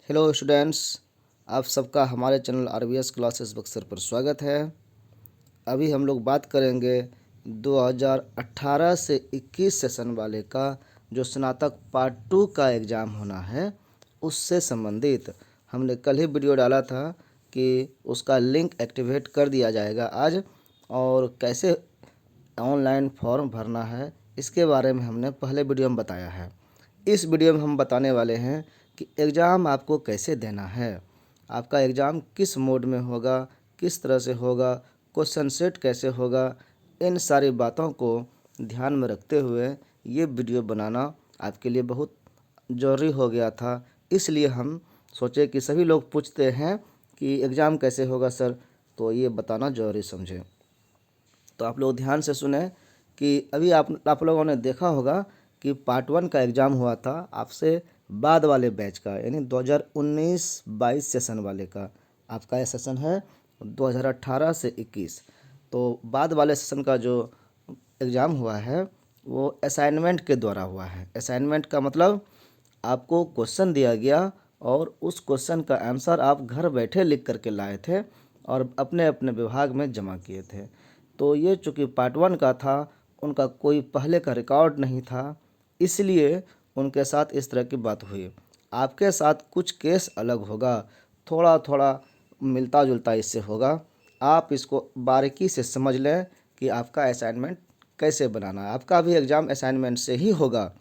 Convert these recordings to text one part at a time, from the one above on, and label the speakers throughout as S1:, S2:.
S1: Hello students, आप सबका हमारे चैनल RBS क्लासेस बक्सर पर स्वागत है। अभी हम लोग बात करेंगे 2018 से 21 सेशन वाले का जो स्नातक पार्ट 2 का एग्ज़ाम होना है उससे संबंधित। हमने कल ही वीडियो डाला था कि उसका लिंक एक्टिवेट कर दिया जाएगा आज, और कैसे ऑनलाइन फॉर्म भरना है इसके बारे में हमने पहले वीडियो में बताया है। इस वीडियो में हम बताने वाले हैं कि एग्ज़ाम आपको कैसे देना है, आपका एग्ज़ाम किस मोड में होगा, किस तरह से होगा, क्वेश्चन सेट कैसे होगा। इन सारी बातों को ध्यान में रखते हुए ये वीडियो बनाना आपके लिए बहुत ज़रूरी हो गया था। इसलिए हम सोचे कि सभी लोग पूछते हैं कि एग्ज़ाम कैसे होगा सर, तो ये बताना ज़रूरी समझे। तो आप लोग ध्यान से सुने कि अभी आप लोगों ने देखा होगा कि पार्ट 1 का एग्ज़ाम हुआ था आपसे बाद वाले बैच का, यानी 2019-22 सेशन वाले का। आपका ये सेशन है 2018 से 21। तो बाद वाले सेशन का जो एग्ज़ाम हुआ है वो असाइनमेंट के द्वारा हुआ है। असाइनमेंट का मतलब आपको क्वेश्चन दिया गया और उस क्वेश्चन का आंसर आप घर बैठे लिख करके लाए थे और अपने अपने विभाग में जमा किए थे। तो ये चूँकि पार्ट 1 का था, उनका कोई पहले का रिकॉर्ड नहीं था, इसलिए उनके साथ इस तरह की बात हुई। आपके साथ कुछ केस अलग होगा, थोड़ा थोड़ा मिलता जुलता इससे होगा। आप इसको बारीकी से समझ लें कि आपका असाइनमेंट कैसे बनाना है। आपका भी एग्ज़ाम असाइनमेंट से ही होगा।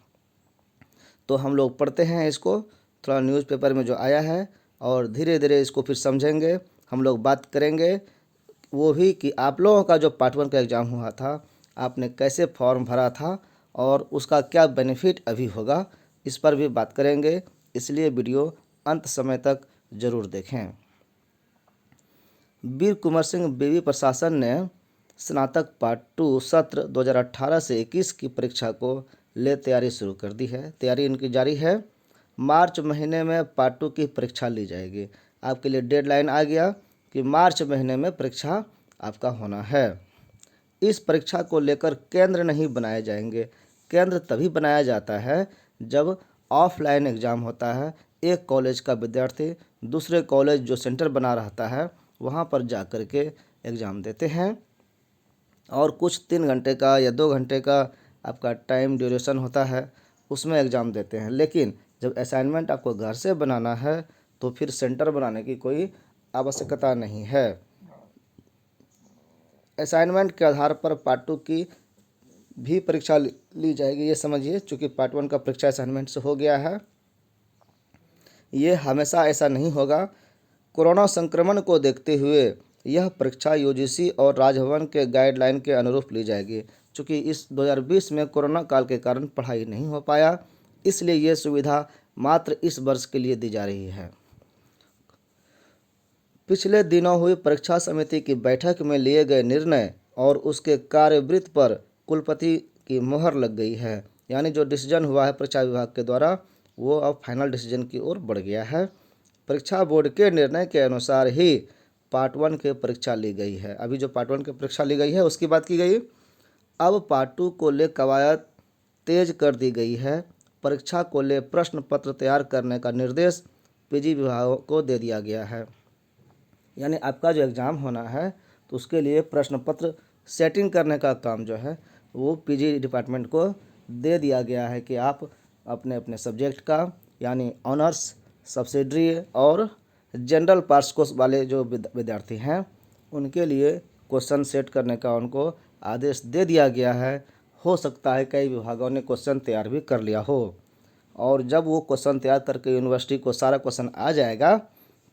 S1: तो हम लोग पढ़ते हैं इसको, थोड़ा न्यूज़पेपर में जो आया है, और धीरे धीरे इसको फिर समझेंगे। हम लोग बात करेंगे वो भी कि आप लोगों का जो पार्ट 1 का एग्ज़ाम हुआ था, आपने कैसे फॉर्म भरा था और उसका क्या बेनिफिट अभी होगा, इस पर भी बात करेंगे। इसलिए वीडियो अंत समय तक ज़रूर देखें। वीर कुंवर सिंह बेवी प्रशासन ने स्नातक पार्ट 2 सत्र 2018 से 21 की परीक्षा को ले तैयारी शुरू कर दी है। तैयारी इनकी जारी है। मार्च महीने में पार्ट 2 की परीक्षा ली जाएगी। आपके लिए डेडलाइन आ गया कि मार्च महीने में परीक्षा आपका होना है। इस परीक्षा को लेकर केंद्र नहीं बनाए जाएंगे। केंद्र तभी बनाया जाता है जब ऑफलाइन एग्ज़ाम होता है। एक कॉलेज का विद्यार्थी दूसरे कॉलेज जो सेंटर बना रहता है वहाँ पर जा कर के एग्ज़ाम देते हैं, और कुछ 3 घंटे का या 2 घंटे का आपका टाइम ड्यूरेशन होता है, उसमें एग्ज़ाम देते हैं। लेकिन जब असाइनमेंट आपको घर से बनाना है तो फिर सेंटर बनाने की कोई आवश्यकता नहीं है। असाइनमेंट के आधार पर पार्ट 2 की भी परीक्षा ली जाएगी, ये समझिए। चूँकि पार्ट 1 का परीक्षा असाइनमेंट से हो गया है, ये हमेशा ऐसा नहीं होगा। कोरोना संक्रमण को देखते हुए यह परीक्षा UGC और राजभवन के गाइडलाइन के अनुरूप ली जाएगी। चूँकि इस 2020 में कोरोना काल के कारण पढ़ाई नहीं हो पाया, इसलिए ये सुविधा मात्र इस वर्ष के लिए दी जा रही है। पिछले दिनों हुई परीक्षा समिति की बैठक में लिए गए निर्णय और उसके कार्यवृत्त पर कुलपति की मोहर लग गई है। यानी जो डिसीजन हुआ है परीक्षा विभाग के द्वारा, वो अब फाइनल डिसीजन की ओर बढ़ गया है। परीक्षा बोर्ड के निर्णय के अनुसार ही पार्ट 1 की परीक्षा ली गई है। अभी जो पार्ट 1 की परीक्षा ली गई है उसकी बात की गई। अब पार्ट 2 को ले कवायद तेज कर दी गई है। परीक्षा को ले प्रश्न पत्र तैयार करने का निर्देश PG विभाग को दे दिया गया है। यानी आपका जो एग्ज़ाम होना है तो उसके लिए प्रश्न पत्र सेटिंग करने का काम जो है वो PG डिपार्टमेंट को दे दिया गया है कि आप अपने अपने सब्जेक्ट का, यानी ऑनर्स, सब्सिडरी और जनरल पार्ट्स कोर्स वाले जो विद्यार्थी हैं उनके लिए क्वेश्चन सेट करने का उनको आदेश दे दिया गया है। हो सकता है कई विभागों ने क्वेश्चन तैयार भी कर लिया हो, और जब वो क्वेश्चन तैयार करके यूनिवर्सिटी को सारा क्वेश्चन आ जाएगा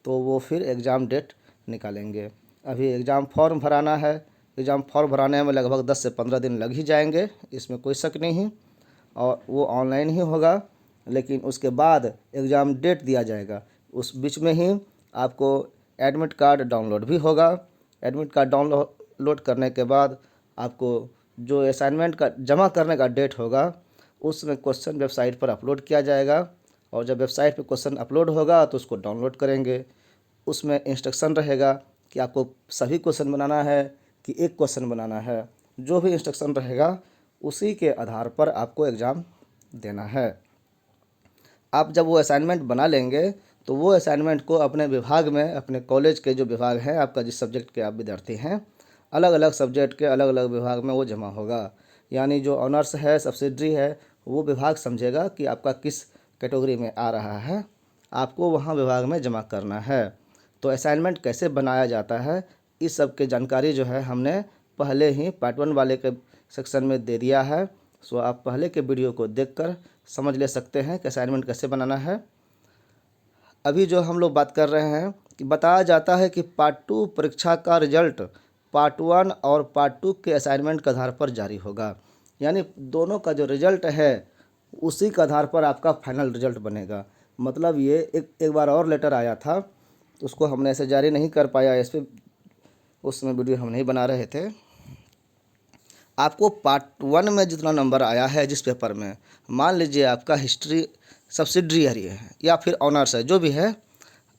S1: तो वो फिर एग्ज़ाम डेट निकालेंगे। अभी एग्ज़ाम फॉर्म भराना है। एग्ज़ाम फॉर्म भराने में लगभग 10 से 15 दिन लग ही जाएंगे, इसमें कोई शक नहीं, और वो ऑनलाइन ही होगा। लेकिन उसके बाद एग्ज़ाम डेट दिया जाएगा। उस बीच में ही आपको एडमिट कार्ड डाउनलोड भी होगा। एडमिट कार्ड डाउनलोड करने के बाद आपको जो असाइनमेंट का जमा करने का डेट होगा उसमें क्वेश्चन वेबसाइट पर अपलोड किया जाएगा, और जब वेबसाइट पर क्वेश्चन अपलोड होगा तो उसको डाउनलोड करेंगे। उसमें इंस्ट्रक्शन रहेगा कि आपको सभी क्वेश्चन बनाना है कि एक क्वेश्चन बनाना है। जो भी इंस्ट्रक्शन रहेगा उसी के आधार पर आपको एग्ज़ाम देना है। आप जब वो असाइनमेंट बना लेंगे तो वो असाइनमेंट को अपने विभाग में, अपने कॉलेज के जो विभाग हैं, आपका जिस सब्जेक्ट के आप विद्यार्थी हैं, अलग अलग सब्जेक्ट के अलग अलग विभाग में वो जमा होगा। यानी जो ऑनर्स है, सब्सिडरी है, वो विभाग समझेगा कि आपका किस कैटेगरी में आ रहा है, आपको वहाँ विभाग में जमा करना है। तो असाइनमेंट कैसे बनाया जाता है, इस सब की जानकारी जो है हमने पहले ही पार्ट 1 वाले के सेक्शन में दे दिया है। सो आप पहले के वीडियो को देखकर समझ ले सकते हैं कि असाइनमेंट कैसे बनाना है। अभी जो हम लोग बात कर रहे हैं कि बताया जाता है कि पार्ट 2 परीक्षा का रिजल्ट पार्ट 1 और पार्ट 2 के असाइनमेंट के आधार पर जारी होगा। यानी दोनों का जो रिजल्ट है उसी के आधार पर आपका फाइनल रिजल्ट बनेगा। मतलब ये एक बार और लेटर आया था, उसको हमने ऐसे जारी नहीं कर पाया, इस पर उस समय वीडियो हम नहीं बना रहे थे। आपको पार्ट 1 में जितना नंबर आया है जिस पेपर में, मान लीजिए आपका हिस्ट्री सब्सिडरी है या फिर ऑनर्स है, जो भी है,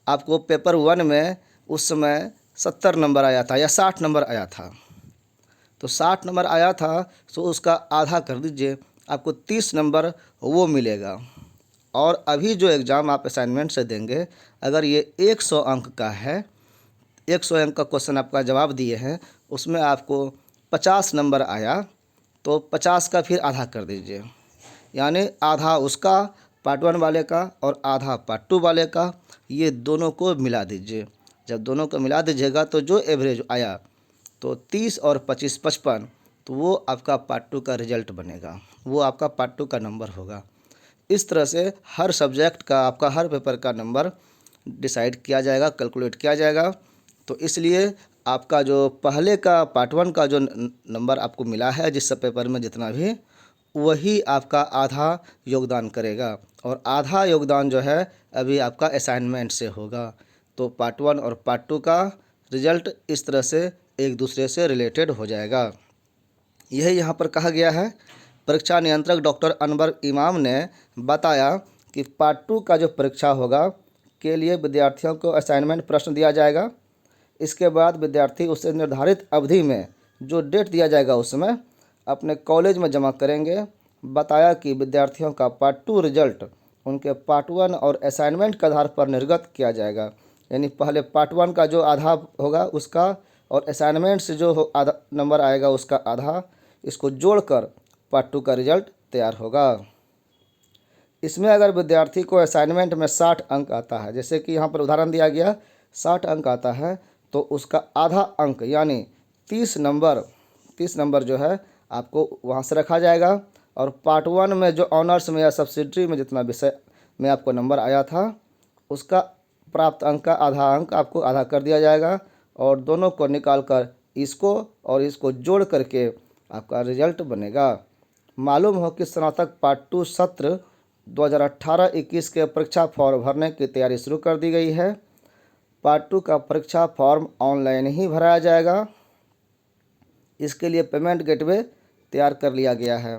S1: आपको पेपर 1 में उस समय 70 नंबर आया था या 60 नंबर आया था, तो 60 नंबर आया था तो उसका आधा कर दीजिए, आपको 30 नंबर वो मिलेगा। और अभी जो एग्ज़ाम आप असाइनमेंट से देंगे, अगर ये 100 अंक का है, 100 अंक का क्वेश्चन आपका जवाब दिए हैं, उसमें आपको 50 नंबर आया, तो 50 का फिर आधा कर दीजिए। यानी आधा उसका पार्ट 1 वाले का और आधा पार्ट 2 वाले का, ये दोनों को मिला दीजिए। जब दोनों को मिला दीजिएगा तो जो एवरेज आया, तो 30 और 25 55, तो वो आपका पार्ट 2 का रिजल्ट बनेगा, वो आपका पार्ट 2 का नंबर होगा। इस तरह से हर सब्जेक्ट का, आपका हर पेपर का नंबर डिसाइड किया जाएगा, कैलकुलेट किया जाएगा। तो इसलिए आपका जो पहले का पार्ट 1 का जो नंबर आपको मिला है जिस पेपर में जितना भी, वही आपका आधा योगदान करेगा, और आधा योगदान जो है अभी आपका असाइनमेंट से होगा। तो पार्ट 1 और पार्ट 2 का रिजल्ट इस तरह से एक दूसरे से रिलेटेड हो जाएगा। यही यहाँ पर कहा गया है। परीक्षा नियंत्रक डॉक्टर अनवर इमाम ने बताया कि पार्ट 2 का जो परीक्षा होगा के लिए विद्यार्थियों को असाइनमेंट प्रश्न दिया जाएगा। इसके बाद विद्यार्थी उसे निर्धारित अवधि में, जो डेट दिया जाएगा उसमें, अपने कॉलेज में जमा करेंगे। बताया कि विद्यार्थियों का पार्ट 2 रिजल्ट उनके पार्ट 1 और असाइनमेंट के आधार पर निर्गत किया जाएगा। यानी पहले पार्ट 1 का जो आधा होगा उसका, और असाइनमेंट से जो आधा नंबर आएगा उसका आधा, इसको जोड़कर पार्ट 2 का रिजल्ट तैयार होगा। इसमें अगर विद्यार्थी को असाइनमेंट में 60 अंक आता है, जैसे कि यहाँ पर उदाहरण दिया गया 60 अंक आता है, तो उसका आधा अंक यानी 30 नंबर जो है आपको वहाँ से रखा जाएगा। और पार्ट 1 में जो ऑनर्स में या सब्सिडरी में जितना विषय में आपको नंबर आया था, उसका प्राप्त अंक का आधा अंक आपको आधा कर दिया जाएगा, और दोनों को निकाल कर इसको और इसको जोड़ करके आपका रिजल्ट बनेगा। मालूम हो कि स्नातक पार्ट 2 सत्र 2018-21 के परीक्षा फॉर्म भरने की तैयारी शुरू कर दी गई है। पार्ट 2 का परीक्षा फॉर्म ऑनलाइन ही भराया जाएगा। इसके लिए पेमेंट गेटवे तैयार कर लिया गया है।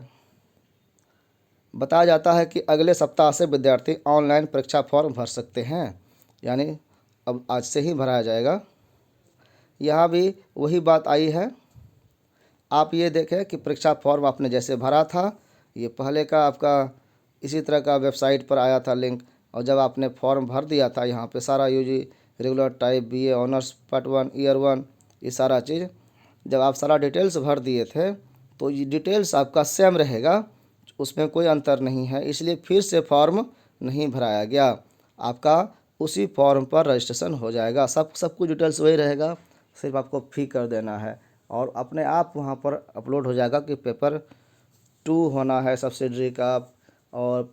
S1: बताया जाता है कि अगले सप्ताह से विद्यार्थी ऑनलाइन परीक्षा फॉर्म भर सकते हैं, यानी अब आज से ही भराया जाएगा। यहाँ भी वही बात आई है। आप ये देखें कि परीक्षा फॉर्म आपने जैसे भरा था, ये पहले का आपका इसी तरह का वेबसाइट पर आया था लिंक, और जब आपने फॉर्म भर दिया था, यहाँ पे सारा UG, regular type, BA honours part 1 year 1, ये सारा चीज़ जब आप सारा डिटेल्स भर दिए थे, तो ये डिटेल्स आपका सेम रहेगा, उसमें कोई अंतर नहीं है। इसलिए फिर से फॉर्म नहीं भराया गया, आपका उसी फॉर्म पर रजिस्ट्रेशन हो जाएगा। सब कुछ डिटेल्स वही रहेगा, सिर्फ आपको फी कर देना है, और अपने आप वहाँ पर अपलोड हो जाएगा कि पेपर 2 होना है सब्सिडरी का, और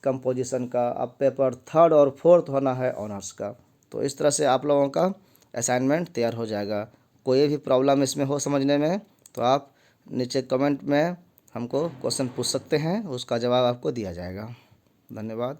S1: कंपोजिशन का, अब पेपर 3rd और 4th होना है ऑनर्स का। तो इस तरह से आप लोगों का असाइनमेंट तैयार हो जाएगा। कोई भी प्रॉब्लम इसमें हो समझने में, तो आप नीचे कमेंट में हमको क्वेश्चन पूछ सकते हैं, उसका जवाब आपको दिया जाएगा। धन्यवाद।